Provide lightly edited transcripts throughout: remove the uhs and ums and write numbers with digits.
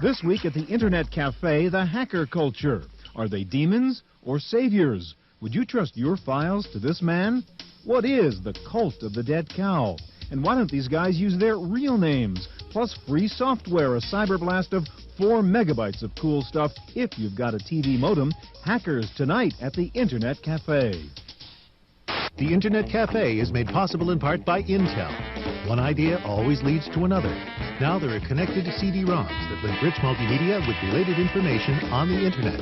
This week at the Internet Cafe, the hacker culture. Are they demons or saviors? Would you trust your files to this man? What is the cult of the dead cow? And why don't these guys use their real names? Plus free software, a cyber blast of 4 megabytes of cool stuff if you've got a TV modem. Hackers tonight at the Internet Cafe. The Internet Cafe is made possible in part by Intel. One idea always leads to another. Now there are connected CD-ROMs that link rich multimedia with related information on the Internet.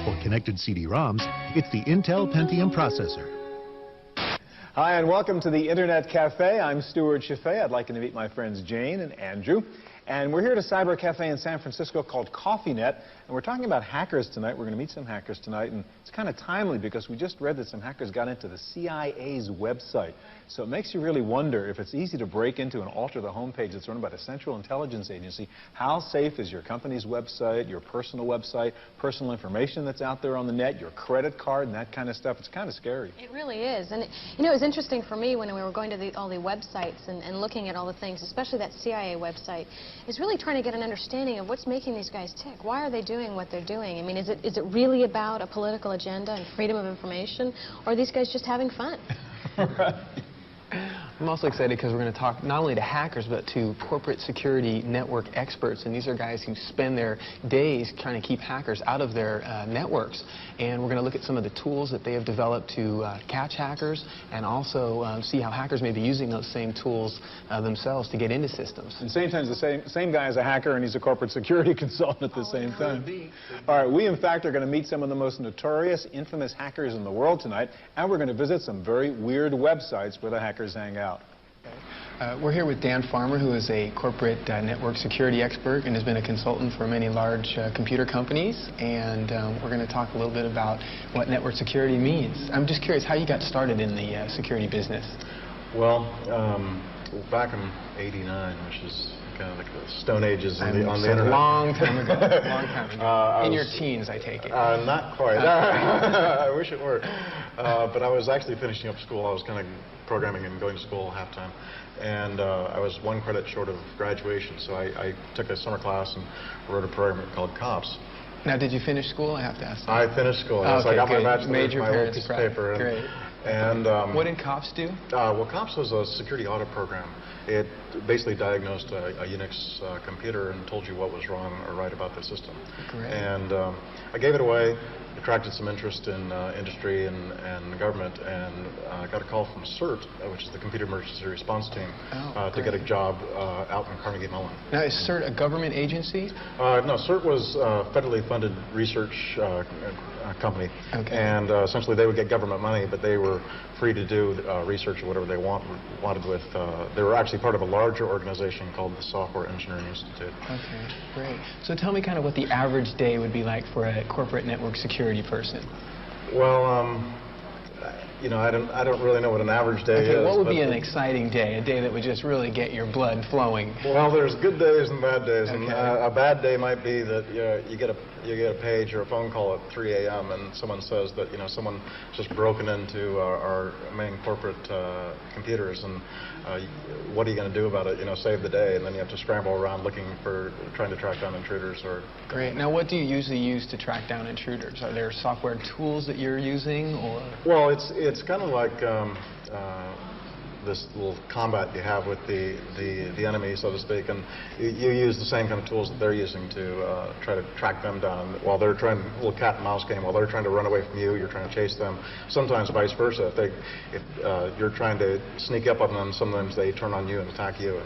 For connected CD-ROMs, it's the Intel Pentium processor. Hi, and welcome to the Internet Cafe. I'm Stuart Chaffee. I'd like you to meet my friends Jane and Andrew. And we're here at a cyber cafe in San Francisco called CoffeeNet. And we're talking about hackers tonight. We're going to meet some hackers tonight. And it's kind of timely because we just read that some hackers got into the CIA's website. So it makes you really wonder if it's easy to break into and alter the homepage that's run by the Central Intelligence Agency. How safe is your company's website, your personal website, personal information that's out there on the net, your credit card and that kind of stuff? It's kind of scary. It really is. And, you know, it was interesting for me when we were going to all the websites and looking at all the things, especially that CIA website, is really trying to get an understanding of what's making these guys tick. Why are they doing what they're doing? I mean, is it really about a political agenda and freedom of information, or are these guys just having fun? Right. I'm also excited because we're going to talk not only to hackers but to corporate security network experts, and these are guys who spend their days trying to keep hackers out of their networks. And we're going to look at some of the tools that they have developed to catch hackers, and also see how hackers may be using those same tools themselves to get into systems. And sometimes the same guy is a hacker and he's a corporate security consultant at the same time. All right, we in fact are going to meet some of the most notorious, infamous hackers in the world tonight, and we're going to visit some very weird websites where the hackers hang out. We're here with Dan Farmer, who is a corporate network security expert and has been a consultant for many large computer companies. And we're going to talk a little bit about what network security means. I'm just curious how you got started in the security business. Well, back in '89, which is kind of like the Stone Ages on the Internet. A long time ago. Long time ago. In your teens, I take it. Not quite. I wish it were. But I was actually finishing up school. I was kind of programming and going to school half-time. And I was 1 credit short of graduation, so I took a summer class and wrote a program called COPS. Now, did you finish school? I have to ask that. I finished school. Yes, I got my bachelor's, my old piece of paper. Great. And what did COPS do? Well, COPS was a security audit program. It basically diagnosed a Unix computer and told you what was wrong or right about the system. Great. And I gave it away, attracted some interest in industry and government, and got a call from CERT, which is the Computer Emergency Response Team, to get a job out in Carnegie Mellon. Now, is CERT a government agency? No, CERT was a federally funded research company. Okay. And essentially they would get government money, but they were free to do research or whatever they wanted with. They were actually part of a larger organization called the Software Engineering Institute. Okay, great. So tell me kind of what the average day would be like for a corporate network security person. Well, you know, I don't really know what an average day is. What would be an exciting day? A day that would just really get your blood flowing? Well, there's good days and bad days. Okay. And a bad day might be that you get a page or a phone call at 3 a.m. and someone says that someone just broken into our main corporate computers, and what are you going to do about it? Save the day, and then you have to scramble around trying to track down intruders. Or great. Now, what do you usually use to track down intruders? Are there software tools that you're using, or? Well, it's kind of like this little combat you have with the enemy, so to speak, and you use the same kind of tools that they're using to try to track them down while they're trying, a little cat and mouse game, while they're trying to run away from you, you're trying to chase them. Sometimes vice versa. If you're trying to sneak up on them, sometimes they turn on you and attack you.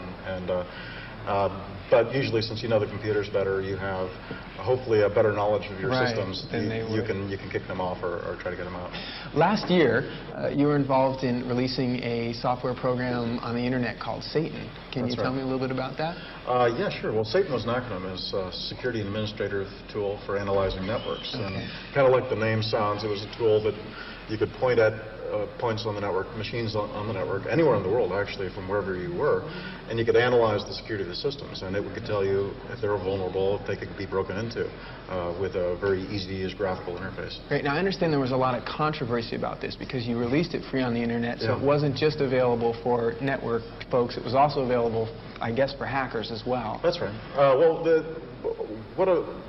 But usually, since you know the computers better, you have hopefully a better knowledge of your systems. You can kick them off or try to get them out. Last year, you were involved in releasing a software program on the internet called Satan. Can you tell me a little bit about that? Yeah, sure. Well, Satan was an acronym. It's a security administrator tool for analyzing networks. Okay. And kind of like the name sounds, it was a tool that you could point at points on the network, machines on the network, anywhere in the world actually, from wherever you were, and you could analyze the security of the systems, and it could tell you if they were vulnerable, if they could be broken into, with a very easy to use graphical interface. Great. Now I understand there was a lot of controversy about this because you released it free on the internet, so it wasn't just available for network folks, it was also available, I guess, for hackers as well. That's right. Well,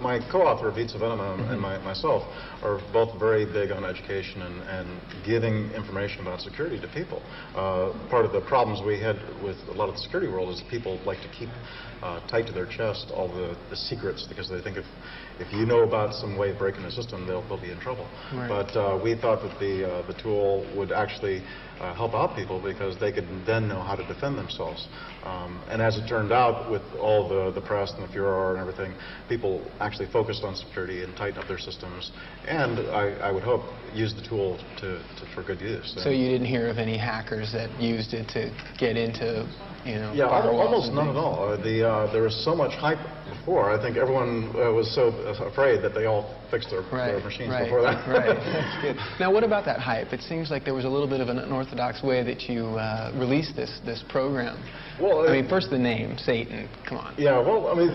my co-author, Vitsa Venema, and myself are both very big on education and giving information about security to people. Part of the problems we had with a lot of the security world is people like to keep tight to their chest all the secrets, because they think if you know about some way of breaking the system, they'll be in trouble. Right. But we thought that the tool would actually help out people, because they could then know how to defend themselves. And as it turned out, with all the press and the furor and everything, people actually focused on security and tightened up their systems, and I would hope use the tool for good use. So you didn't hear of any hackers that used it to get into, yeah, almost none at all. There was so much hype before. I think everyone was so afraid that they all fixed their machines before that. Right. That's good. Now, what about that hype? It seems like there was a little bit of an unorthodox way that you released this program. Well, I mean, first the name, Satan. Come on. Yeah. Well, I mean,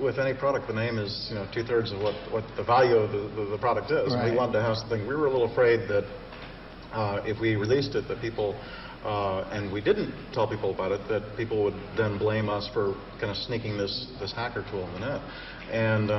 with any product, the name is 2/3 of what the value of the product is. Right. And we wanted to have something. We were a little afraid that if we released it, that people and we didn't tell people about it, that people would then blame us for kind of sneaking this hacker tool in the net. And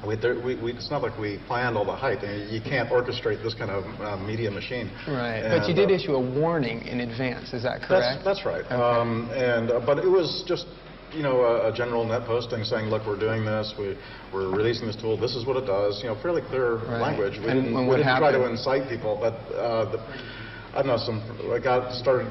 it's not like we planned all the hype. You can't orchestrate this kind of media machine. Right. And, but you did issue a warning in advance. Is that correct? That's right. Okay. But it was just a general net posting saying, look, we're doing this. We're releasing this tool. This is what it does. Fairly clear language. We didn't try to incite people, but I don't know. I started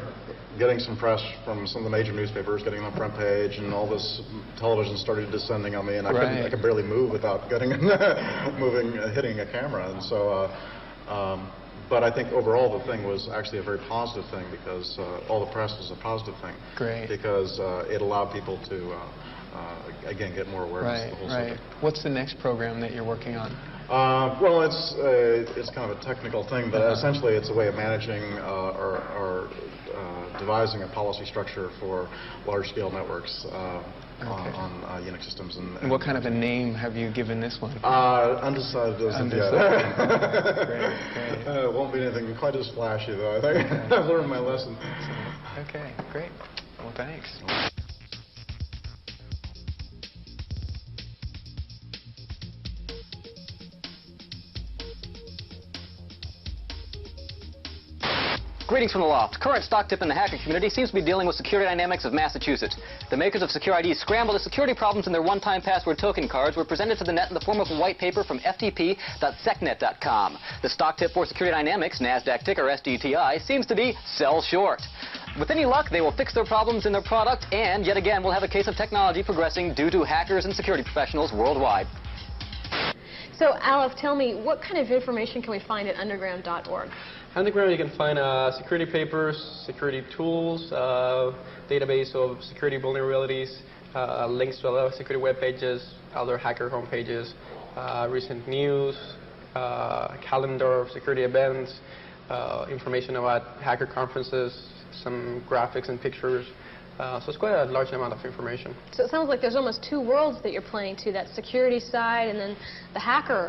getting some press from some of the major newspapers, getting on the front page, and all this television started descending on me, and I could barely move without getting hitting a camera. And so, but I think overall the thing was actually a very positive thing, because all the press was a positive thing. Great. Because it allowed people to again get more awareness of the whole subject. What's the next program that you're working on? Well, it's kind of a technical thing, but essentially it's a way of managing or devising a policy structure for large-scale networks on Unix systems. And what kind of a name have you given this one? Undecided as of yet. Great. It won't be anything quite as flashy, though. I think I've learned my lesson. Okay, great. Well, thanks. Greetings from the loft. Current stock tip in the hacker community seems to be dealing with Security Dynamics of Massachusetts. The makers of Secure ID scrambled the security problems in their one-time password token cards were presented to the net in the form of a white paper from ftp.secnet.com. The stock tip for Security Dynamics, NASDAQ ticker SDTI, seems to be sell short. With any luck, they will fix their problems in their product, and yet again, we'll have a case of technology progressing due to hackers and security professionals worldwide. So, Aleph, tell me, what kind of information can we find at underground.org? Underground, you can find security papers, security tools, database of security vulnerabilities, links to other security web pages, other hacker homepages, recent news, calendar of security events, information about hacker conferences, some graphics and pictures. So it's quite a large amount of information. So it sounds like there's almost two worlds that you're playing to, that security side and then the hacker